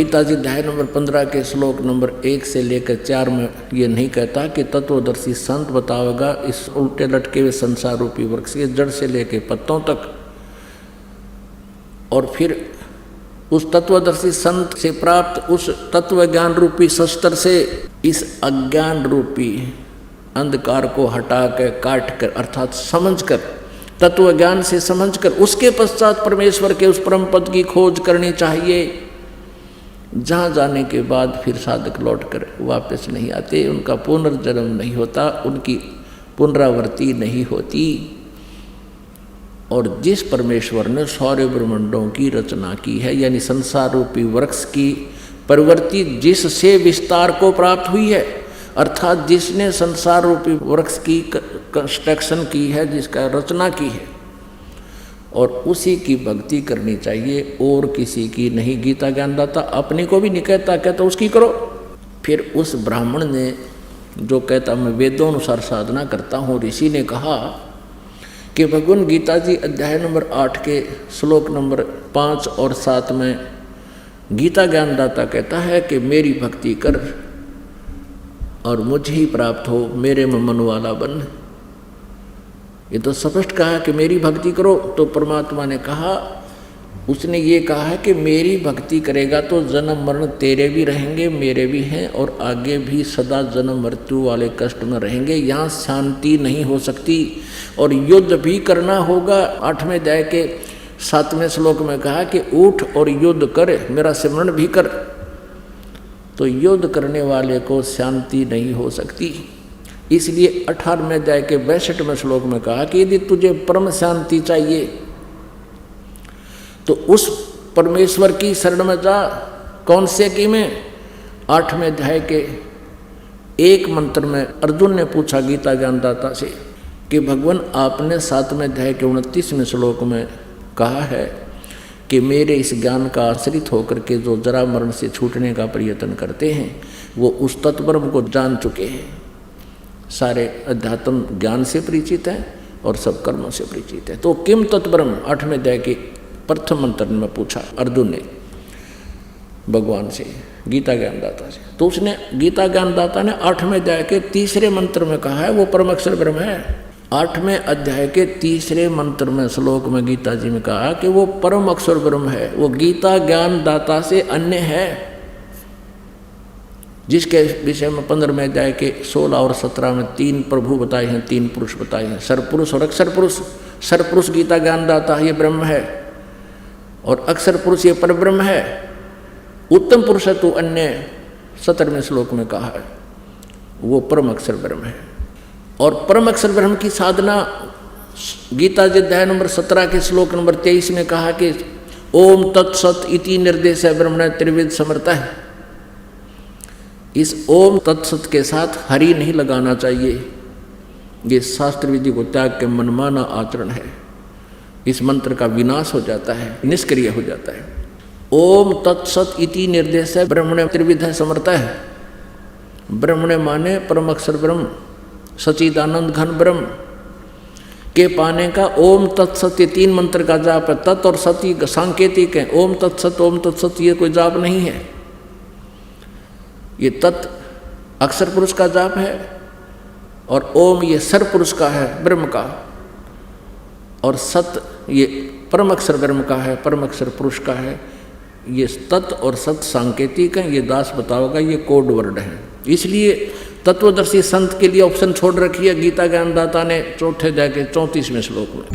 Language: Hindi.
गीता जी अध्याय नंबर 15 के श्लोक नंबर 1 से लेकर 4 में ये नहीं कहता कि तत्वदर्शी संत बतावेगा इस उल्टे लटके हुए संसार रूपी वृक्ष के जड़ से लेकर पत्तों तक, और फिर उस तत्वदर्शी संत से प्राप्त उस तत्व ज्ञान रूपी शस्त्र से इस अज्ञान रूपी अंधकार को हटा कर काट कर अर्थात समझकर, तत्व ज्ञान से समझकर उसके पश्चात परमेश्वर के उस परम पद की खोज करनी चाहिए, जहाँ जाने के बाद फिर साधक लौट कर वापस नहीं आते, उनका पुनर्जन्म नहीं होता, उनकी पुनरावृत्ति नहीं होती। और जिस परमेश्वर ने सारे ब्रह्मांडों की रचना की है, यानी संसार रूपी वृक्ष की प्रवृत्ति जिससे विस्तार को प्राप्त हुई है, अर्थात जिसने संसार रूपी वृक्ष की कंस्ट्रक्शन की है, जिसका रचना की है, और उसी की भक्ति करनी चाहिए और किसी की नहीं। गीता ज्ञानदाता अपने को भी नहीं कहता, कहता उसकी करो। फिर उस ब्राह्मण ने जो कहता मैं वेदों अनुसार साधना करता हूँ, ऋषि ने कहा कि भगवान गीता जी अध्याय नंबर 8 के श्लोक नंबर 5 और 7 में गीता ज्ञानदाता कहता है कि मेरी भक्ति कर और मुझे ही प्राप्त हो, मेरे में मन वाला बन। ये तो स्पष्ट कहा कि मेरी भक्ति करो। तो परमात्मा ने कहा, उसने ये कहा है कि मेरी भक्ति करेगा तो जन्म मरण तेरे भी रहेंगे, मेरे भी हैं, और आगे भी सदा जन्म मृत्यु वाले कष्ट में रहेंगे। यहाँ शांति नहीं हो सकती और युद्ध भी करना होगा। 8वें अध्याय के 7वें श्लोक में कहा कि उठ और युद्ध कर, मेरा सिमरण भी कर। तो युद्ध करने वाले को शांति नहीं हो सकती। इसलिए 18वें अध्याय के 62वें श्लोक में कहा कि यदि तुझे परम शांति चाहिए तो उस परमेश्वर की शरण में जा। कौन से की में? 8वें अध्याय के एक मंत्र में अर्जुन ने पूछा गीता ज्ञानदाता से कि भगवान आपने 7वें अध्याय के 29वें श्लोक में कहा है कि मेरे इस ज्ञान का आश्रित होकर के जो जरा मरण से छूटने का प्रयत्न करते हैं वो उस तत्ब्रह्म को जान चुके हैं, सारे अध्यात्म ज्ञान से परिचित है और सब कर्मों से परिचित है। तो किम तत्ब्रह्म 8वें अध्याय के प्रथम मंत्र में पूछा अर्जुन ने भगवान से, गीता ज्ञानदाता से। तो उसने गीता ज्ञानदाता ने 8वें अध्याय के 3रे मंत्र में कहा है वो परम अक्षर ब्रह्म है। 8वें अध्याय के 3रे मंत्र में श्लोक में गीता जी में कहा कि वो परम अक्षर ब्रह्म है, वो गीता ज्ञानदाता से अन्य है, जिसके विषय में 15वें अध्याय के 16 और 17 में 3 प्रभु बताए हैं, 3 पुरुष बताए हैं, सरपुरुष और अक्षर पुरुष। सरपुरुष गीता ज्ञानदाता ये ब्रह्म है और अक्षर पुरुष ये परब्रह्म है। उत्तम पुरुष है तो अन्य 17वें श्लोक में कहा है वो परम अक्षर ब्रह्म है। और परम अक्षर ब्रह्म की साधना गीता जी अध्याय नंबर 17 के श्लोक नंबर 23 में कहा कि ओम तत्सत इति निर्देश है ब्रह्मण त्रिविध समर्थ है। इस ओम तत्सत के साथ हरि नहीं लगाना चाहिए, ये शास्त्र विधि को त्याग के मनमाना आचरण है। इस मंत्र का विनाश हो जाता है, निष्क्रिय हो जाता है। ओम तत्सत इति निर्देश है ब्रह्मण त्रिविध समर्थ है। ब्रह्मण माने परम अक्षर ब्रह्म, सचिदानंद घन ब्रह्म के पाने का ओम तत्सत ये 3 मंत्र का जाप है। तत् और सती सांकेतिक है, ओम तत्सत ये कोई जाप नहीं है। ये तत् अक्षर पुरुष का जाप है और ओम ये सर पुरुष का है ब्रह्म का, और सत ये परम अक्षर ब्रह्म का है, परम अक्षर पुरुष का है। ये तत् और सत सांकेतिक है, ये दास बताओगा, ये कोड वर्ड है। इसलिए तत्वदर्शी संत के लिए ऑप्शन छोड़ रखी है गीता ज्ञानदाता ने 4थे अध्याय के 34वें श्लोक में।